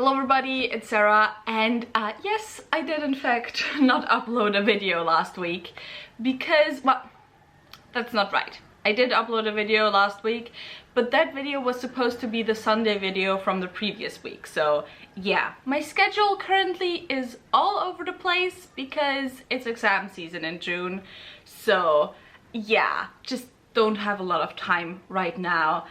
Hello everybody, it's Sarah, and yes, I did in fact not upload a video last week because, well, that's not right. I did upload a video last week, but that video was supposed to be the Sunday video from the previous week. So yeah, my schedule currently is all over the place because it's exam season in June. So yeah, just don't have a lot of time right now.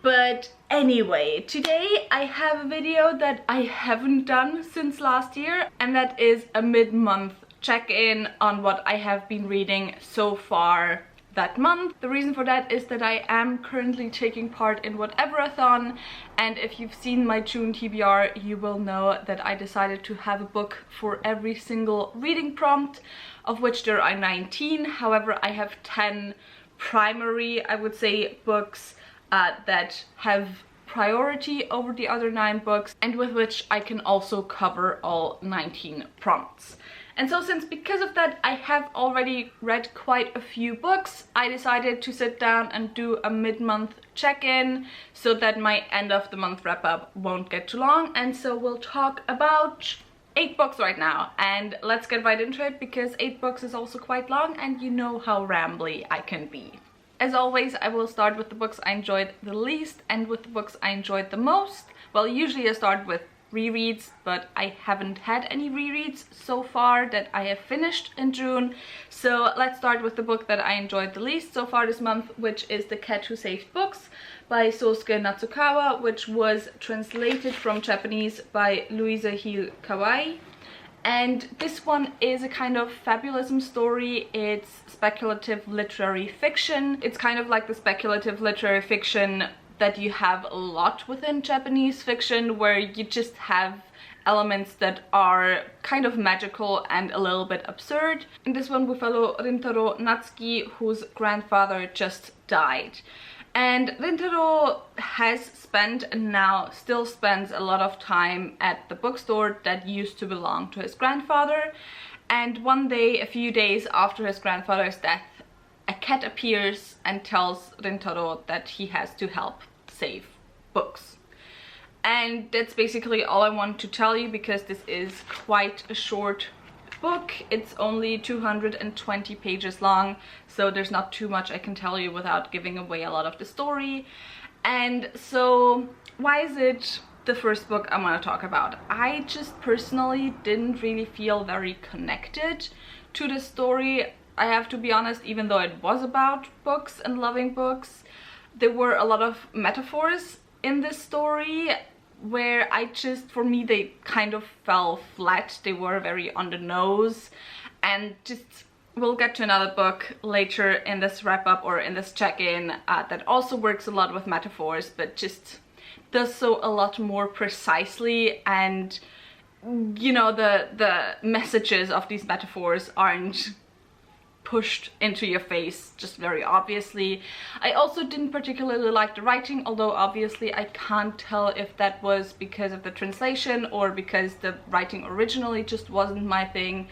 But anyway, today I have a video that I haven't done since last year, and that is a mid-month check-in on what I have been reading so far that month. The reason for that is that I am currently taking part in Whatever-a-thon, and if you've seen my June TBR, you will know that I decided to have a book for every single reading prompt, of which there are 19. However, I have 10 primary, I would say, books that have priority over the other 9 books, and with which I can also cover all 19 prompts. And so because of that I have already read quite a few books, I decided to sit down and do a mid-month check-in so that my end of the month wrap-up won't get too long. And so we'll talk about 8 books right now, and let's get right into it because 8 books is also quite long and you know how rambly I can be. As always, I will start with the books I enjoyed the least and with the books I enjoyed the most. Well, usually I start with rereads, but I haven't had any rereads so far that I have finished in June. So let's start with the book that I enjoyed the least so far this month, which is The Cat Who Saved Books by Sosuke Natsukawa, which was translated from Japanese by Louisa Hill Kawai. And this one is a kind of fabulism story. It's speculative literary fiction. It's kind of like the speculative literary fiction that you have a lot within Japanese fiction, where you just have elements that are kind of magical and a little bit absurd. In this one we follow Rintaro Natsuki, whose grandfather just died. And Rintaro has spent and now still spends a lot of time at the bookstore that used to belong to his grandfather. And one day, a few days after his grandfather's death, a cat appears and tells Rintaro that he has to help save books. And that's basically all I want to tell you because this is quite a short book. It's only 220 pages long, so there's not too much I can tell you without giving away a lot of the story. And so why is it the first book I want to talk about? I just personally didn't really feel very connected to the story. I have to be honest, even though it was about books and loving books, there were a lot of metaphors in this story where for me, they kind of fell flat. They were very on the nose, and we'll get to another book later in this wrap-up or in this check-in that also works a lot with metaphors, but just does so a lot more precisely, and you know, the messages of these metaphors aren't pushed into your face just very obviously. I also didn't particularly like the writing, although obviously I can't tell if that was because of the translation or because the writing originally just wasn't my thing.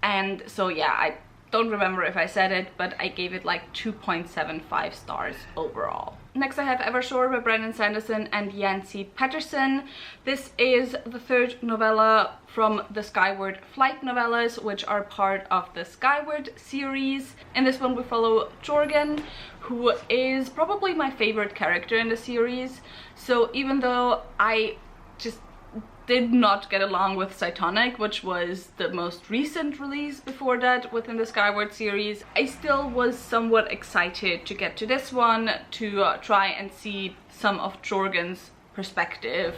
And so yeah, I don't remember if I said it, but I gave it like 2.75 stars overall. Next I have Evershore by Brandon Sanderson and Yancey Patterson. This is the 3rd novella from the Skyward Flight novellas, which are part of the Skyward series. In this one we follow Jorgen, who is probably my favorite character in the series. So even though I just did not get along with Cytonic, which was the most recent release before that within the Skyward series, I still was somewhat excited to get to this one to try and see some of Jorgen's perspective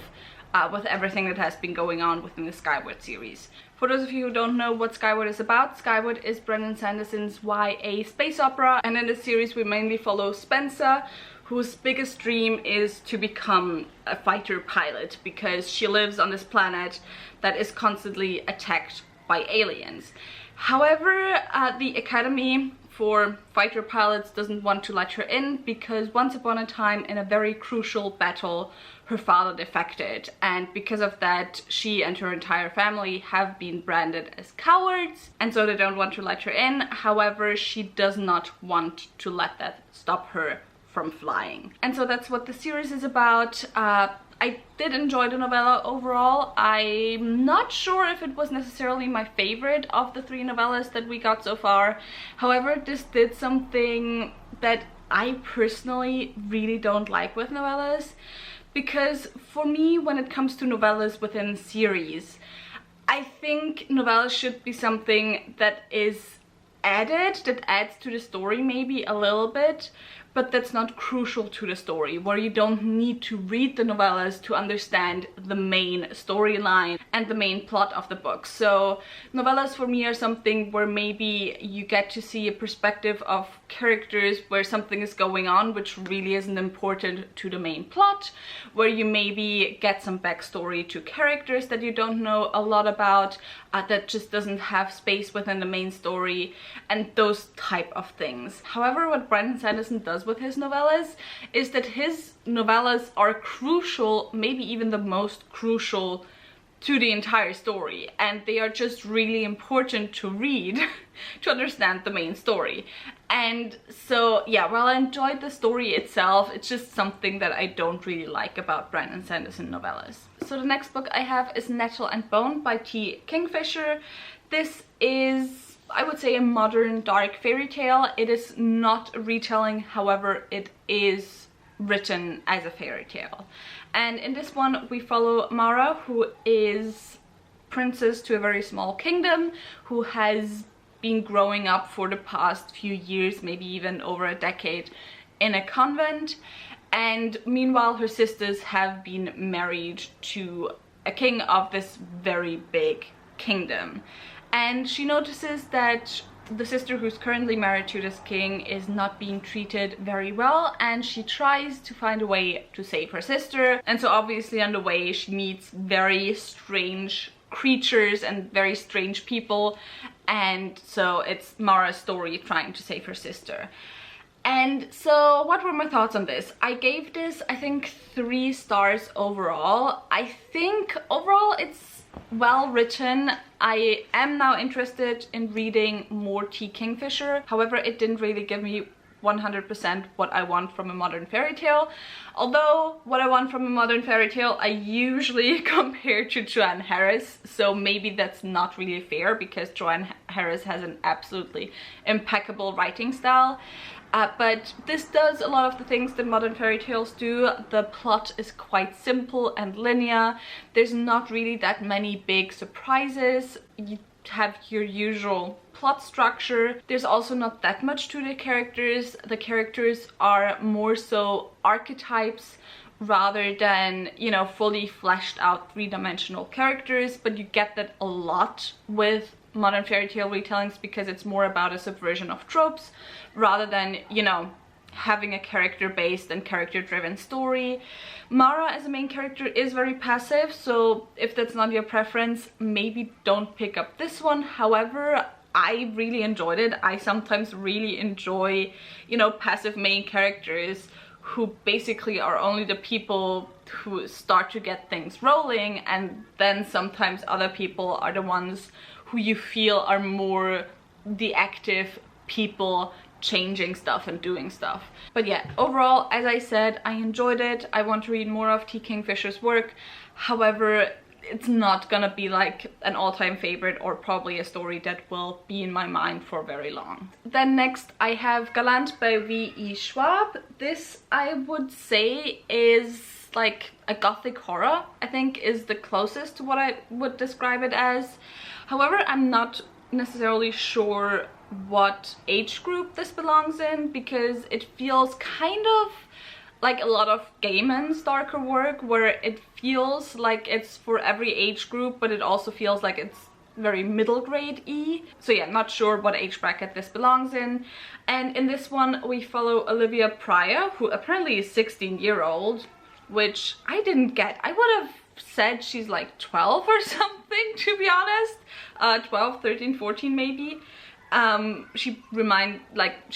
with everything that has been going on within the Skyward series. For those of you who don't know what Skyward is about, Skyward is Brandon Sanderson's YA space opera, and in this series we mainly follow Spencer, whose biggest dream is to become a fighter pilot because she lives on this planet that is constantly attacked by aliens. However, the Academy for Fighter Pilots doesn't want to let her in because once upon a time in a very crucial battle her father defected, and because of that she and her entire family have been branded as cowards, and so they don't want to let her in. However, she does not want to let that stop her from flying. And so that's what the series is about. I did enjoy the novella overall. I'm not sure if it was necessarily my favorite of the 3 novellas that we got so far. However, this did something that I personally really don't like with novellas, because for me, when it comes to novellas within series, I think novellas should be something that is added, that adds to the story maybe a little bit, but that's not crucial to the story, where you don't need to read the novellas to understand the main storyline and the main plot of the book. So novellas for me are something where maybe you get to see a perspective of characters where something is going on which really isn't important to the main plot, where you maybe get some backstory to characters that you don't know a lot about, that just doesn't have space within the main story, and those type of things. However, what Brandon Sanderson does with his novellas is that his novellas are crucial, maybe even the most crucial, to the entire story, and they are just really important to read to understand the main story. And so yeah, while I enjoyed the story itself, it's just something that I don't really like about Brandon Sanderson novellas. So the next book I have is Nettle and Bone by T. Kingfisher. This is, I would say, a modern dark fairy tale. It is not a retelling, however, it is written as a fairy tale. And in this one we follow Mara, who is princess to a very small kingdom, who has been growing up for the past few years, maybe even over a decade, in a convent. And meanwhile her sisters have been married to a king of this very big kingdom. And she notices that the sister who's currently married to this king is not being treated very well, and she tries to find a way to save her sister. And so obviously on the way she meets very strange creatures and very strange people, and so it's Mara's story trying to save her sister. And so what were my thoughts on this? I gave this, I think, 3 stars overall. I think overall it's well written. I am now interested in reading more T. Kingfisher. However, it didn't really give me 100% what I want from a modern fairy tale. Although what I want from a modern fairy tale I usually compare to Joanne Harris, so maybe that's not really fair because Joanne Harris has an absolutely impeccable writing style. But this does a lot of the things that modern fairy tales do. The plot is quite simple and linear. There's not really that many big surprises. You have your usual plot structure. There's also not that much to the characters. The characters are more so archetypes rather than, you know, fully fleshed out 3-dimensional characters, but you get that a lot with modern fairy tale retellings because it's more about a subversion of tropes rather than, you know, having a character-based and character-driven story. Mara as a main character is very passive, so if that's not your preference, maybe don't pick up this one. However, I really enjoyed it. I sometimes really enjoy, you know, passive main characters who basically are only the people who start to get things rolling, and then sometimes other people are the ones who you feel are more the active people changing stuff and doing stuff. But yeah, overall, as I said, I enjoyed it. I want to read more of T. Kingfisher's work. However, it's not gonna be like an all-time favorite or probably a story that will be in my mind for very long. Then next I have Gallant by V.E. Schwab. This, I would say, is like a gothic horror, I think, is the closest to what I would describe it as. However, I'm not necessarily sure what age group this belongs in, because it feels kind of like a lot of Gaiman's darker work, where it feels like it's for every age group, but it also feels like it's very middle grade-y. So yeah, not sure what age bracket this belongs in. And in this one we follow Olivia Pryor, who apparently is 16-year-old, which I didn't get. I would have said she's like 12 or something, to be honest. 12, 13, 14 maybe. She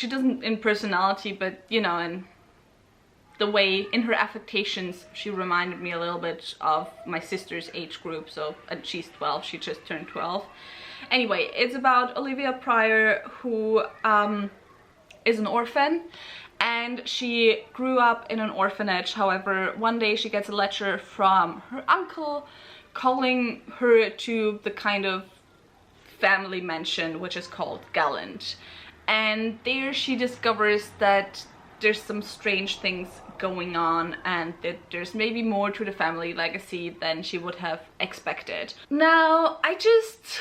doesn't in personality, but you know, in the way, in her affectations, she reminded me a little bit of my sister's age group. So, and she's 12, she just turned 12. Anyway, it's about Olivia Pryor, who is an orphan, and she grew up in an orphanage. However, one day she gets a letter from her uncle calling her to the kind of family mansion which is called Gallant, and there she discovers that there's some strange things going on and that there's maybe more to the family legacy than she would have expected. Now, I just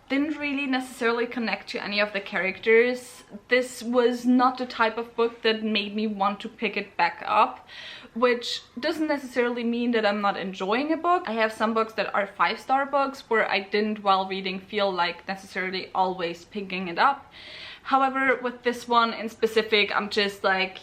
didn't really necessarily connect to any of the characters. This was not the type of book that made me want to pick it back up, which doesn't necessarily mean that I'm not enjoying a book. I have some books that are 5-star books where I didn't, while reading, feel like necessarily always picking it up. However, with this one in specific, I'm just like,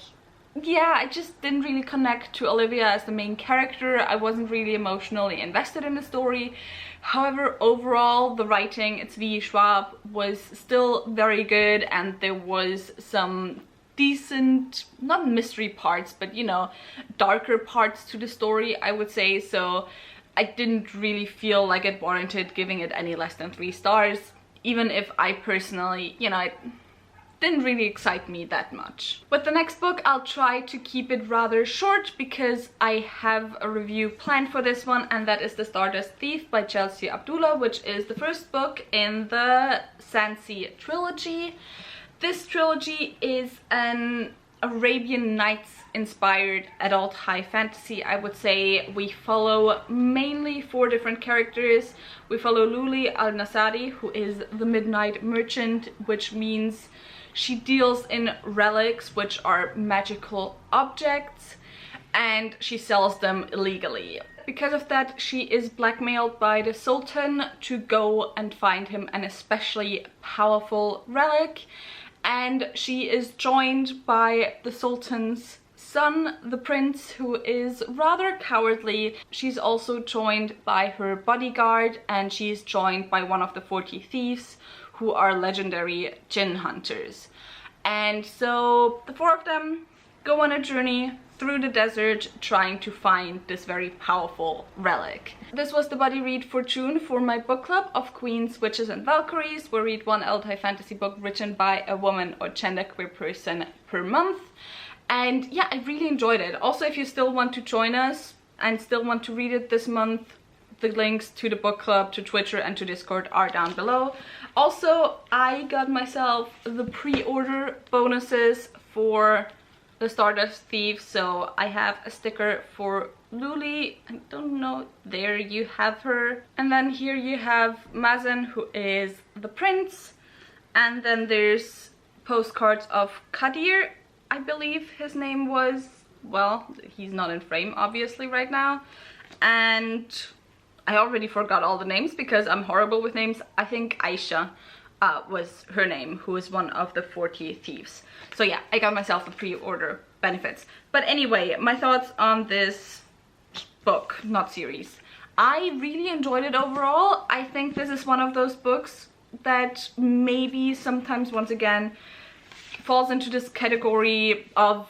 yeah, I just didn't really connect to Olivia as the main character. I wasn't really emotionally invested in the story. However, overall, the writing, it's V. Schwab, was still very good, and there was some decent, not mystery parts, but you know, darker parts to the story, I would say. So I didn't really feel like it warranted giving it any less than 3 stars, even if I personally, you know, it didn't really excite me that much. With the next book, I'll try to keep it rather short because I have a review planned for this one, and that is The Stardust Thief by Chelsea Abdullah, which is the first book in the Sansi trilogy. This trilogy is an Arabian Nights inspired adult high fantasy, I would say. We follow mainly 4 different characters. We follow Luli al-Nasadi, who is the Midnight Merchant, which means she deals in relics, which are magical objects, and she sells them illegally. Because of that, she is blackmailed by the Sultan to go and find him an especially powerful relic, and she is joined by the Sultan's son, the prince, who is rather cowardly. She's also joined by her bodyguard, and she's joined by one of the 40 thieves, who are legendary djinn hunters. And so the 4 of them go on a journey through the desert trying to find this very powerful relic. This was the buddy read for June for my book club of Queens, Witches and Valkyries, where I read 1 adult high fantasy book written by a woman or genderqueer person per month. And yeah, I really enjoyed it. Also, if you still want to join us and still want to read it this month, the links to the book club, to Twitter and to Discord are down below. Also, I got myself the pre-order bonuses for The Stardust Thief, so I have a sticker for Luli. I don't know, there you have her. And then here you have Mazen, who is the prince. And then there's postcards of Kadir, I believe his name was. Well, he's not in frame obviously right now. And I already forgot all the names because I'm horrible with names. I think Aisha was her name, who is one of the 40 thieves. So yeah, I got myself the pre-order benefits. But anyway, my thoughts on this book, not series. I really enjoyed it overall. I think this is one of those books that maybe sometimes, once again, falls into this category of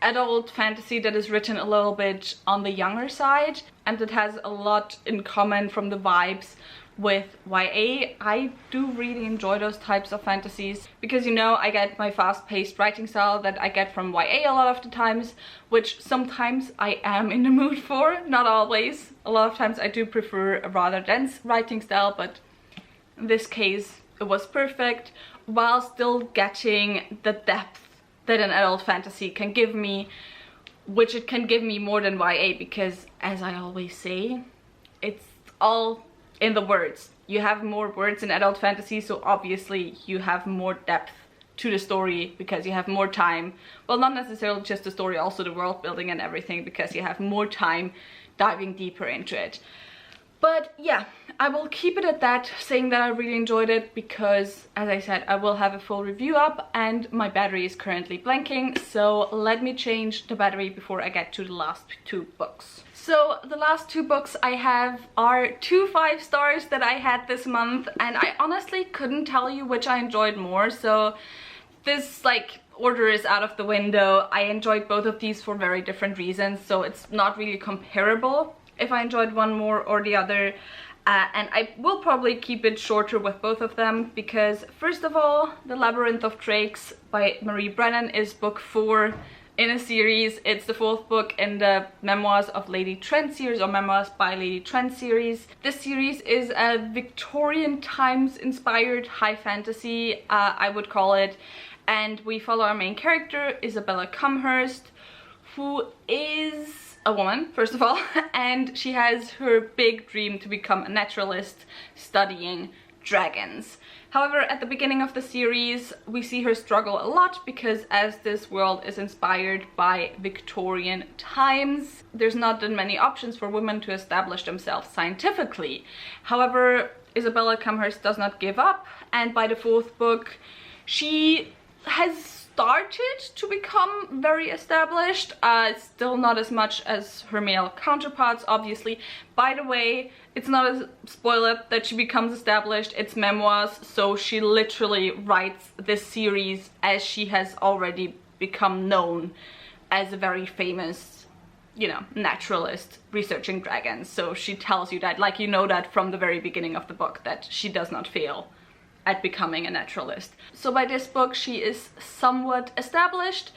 adult fantasy that is written a little bit on the younger side, and it has a lot in common from the vibes with YA. I do really enjoy those types of fantasies because, you know, I get my fast-paced writing style that I get from YA a lot of the times, which sometimes I am in the mood for, not always. A lot of times I do prefer a rather dense writing style, but in this case it was perfect while still getting the depth that an adult fantasy can give me, which it can give me more than YA, because as I always say, it's all in the words. You have more words in adult fantasy, so obviously you have more depth to the story because you have more time. Well, not necessarily just the story, also the world building and everything, because you have more time diving deeper into it. But yeah, I will keep it at that, saying that I really enjoyed it because, as I said, I will have a full review up and my battery is currently blanking, so let me change the battery before I get to the last 2 books. So the last 2 books I have are 2 5 stars that I had this month, and I honestly couldn't tell you which I enjoyed more, so this order is out of the window. I enjoyed both of these for very different reasons, so it's not really comparable if I enjoyed one more or the other. And I will probably keep it shorter with both of them because, first of all, The Labyrinth of Drakes by Marie Brennan is book 4 in a series. It's the 4th book in the Memoirs of Lady Trent series, or Memoirs by Lady Trent series. This series is a Victorian times inspired high fantasy, I would call it. And we follow our main character, Isabella Cumhurst, who is a woman, first of all, and she has her big dream to become a naturalist studying dragons. However, at the beginning of the series, we see her struggle a lot because as this world is inspired by Victorian times, there's not that many options for women to establish themselves scientifically. However, Isabella Cumhurst does not give up, and by the 4th book, she has started to become very established. Still not as much as her male counterparts, obviously. By the way, it's not a spoiler that she becomes established. It's memoirs, so she literally writes this series as she has already become known as a very famous, you know, naturalist researching dragons. So she tells you that, like, you know that from the very beginning of the book, that she does not fail at becoming a naturalist. So by this book she is somewhat established,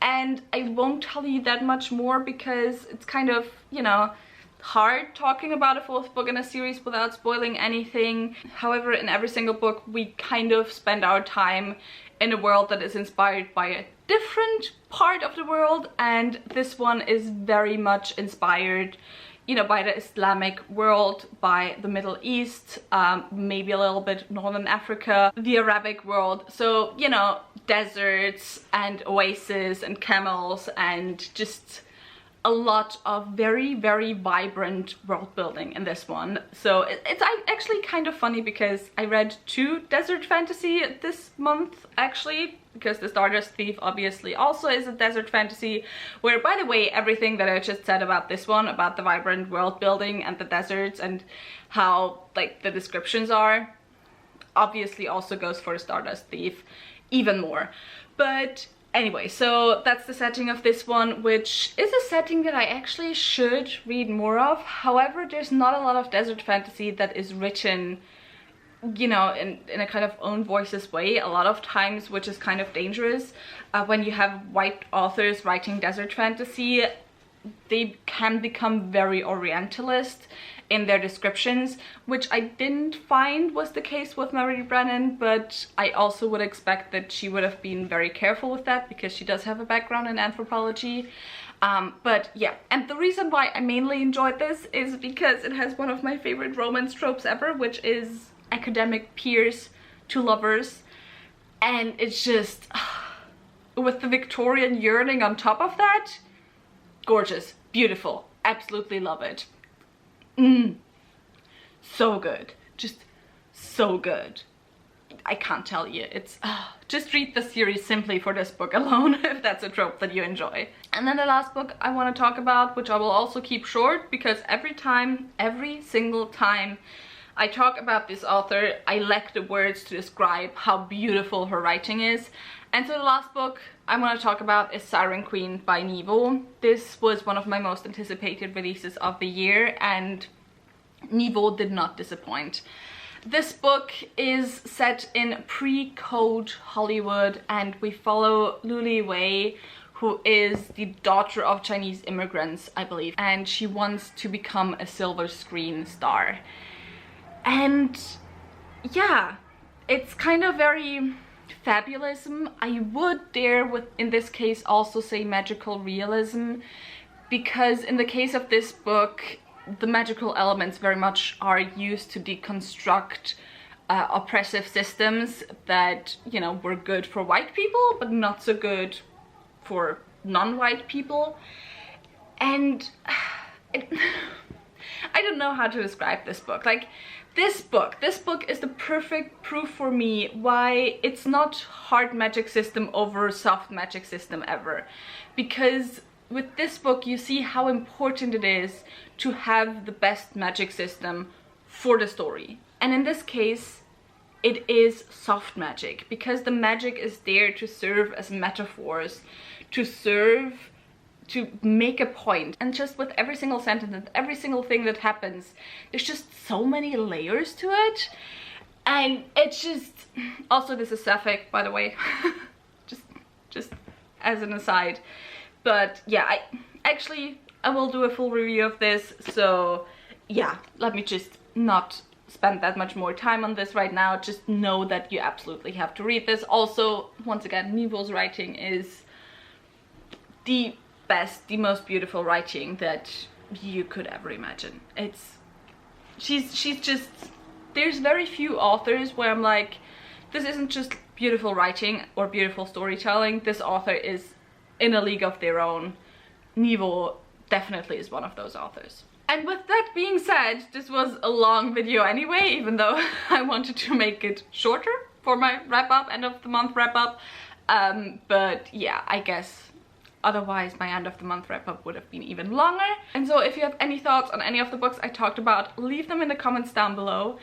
and I won't tell you that much more because it's kind of, you know, hard talking about a 4th book in a series without spoiling anything. However, in every single book we kind of spend our time in a world that is inspired by a different part of the world, and this one is very much inspired, you know, by the Islamic world, by the Middle East, maybe a little bit Northern Africa, the Arabic world. So, you know, deserts and oases and camels and just a lot of very, very vibrant world building in this one. So it's actually kind of funny because I read 2 desert fantasy this month, actually, because the Stardust Thief obviously also is a desert fantasy, where, by the way, everything that I just said about this one, about the vibrant world building and the deserts and how, like, the descriptions are, obviously also goes for the Stardust Thief even more. But anyway, so that's the setting of this one, which is a setting that I actually should read more of. However, there's not a lot of desert fantasy that is written, you know, in a kind of own voices way a lot of times, which is kind of dangerous. When you have white authors writing desert fantasy, they can become very orientalist in their descriptions, which I didn't find was the case with Marie Brennan, but I also would expect that she would have been very careful with that because she does have a background in anthropology. But yeah, and the reason why I mainly enjoyed this is because it has one of my favorite romance tropes ever, which is academic peers to lovers, and it's just with the Victorian yearning on top of that, gorgeous, beautiful, absolutely love it. So good, just so good. I can't tell you, it's just read the series simply for this book alone if that's a trope that you enjoy. And then the last book I want to talk about, which I will also keep short, because every single time I talk about this author, I lack the words to describe how beautiful her writing is. And so the last book I want to talk about is Siren Queen by Nivo. This was one of my most anticipated releases of the year, and Nivo did not disappoint. This book is set in pre-code Hollywood, and we follow Luli Wei, who is the daughter of Chinese immigrants, I believe, and she wants to become a silver screen star. And yeah, it's kind of very fabulism. I would dare, in this case, also say magical realism, because in the case of this book, the magical elements very much are used to deconstruct oppressive systems that, you know, were good for white people but not so good for non-white people. And I don't know how to describe this book. Like, this book is the perfect proof for me why it's not hard magic system over soft magic system ever. Because with this book you see how important it is to have the best magic system for the story. And in this case, it is soft magic, because the magic is there to serve as metaphors, to serve to make a point, and just with every single sentence and every single thing that happens, there's just so many layers to it. And it's just, also this is sapphic, by the way, just as an aside. But yeah, I will do a full review of this, so yeah, let me just not spend that much more time on this right now. Just know that you absolutely have to read this. Also, once again, Nivo's writing is the best, the most beautiful writing that you could ever imagine. She's just, there's very few authors where I'm like, this isn't just beautiful writing or beautiful storytelling. This author is in a league of their own. Nivo definitely is one of those authors. And with that being said, this was a long video anyway, even though I wanted to make it shorter for my wrap-up, end of the month wrap-up. But yeah, I guess otherwise my end of the month wrap-up would have been even longer. And so if you have any thoughts on any of the books I talked about, leave them in the comments down below.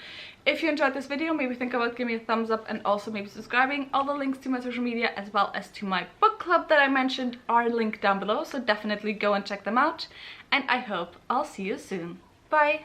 If you enjoyed this video, maybe think about giving me a thumbs up and also maybe subscribing. All the links to my social media as well as to my book club that I mentioned are linked down below, so definitely go and check them out. And I hope I'll see you soon. Bye!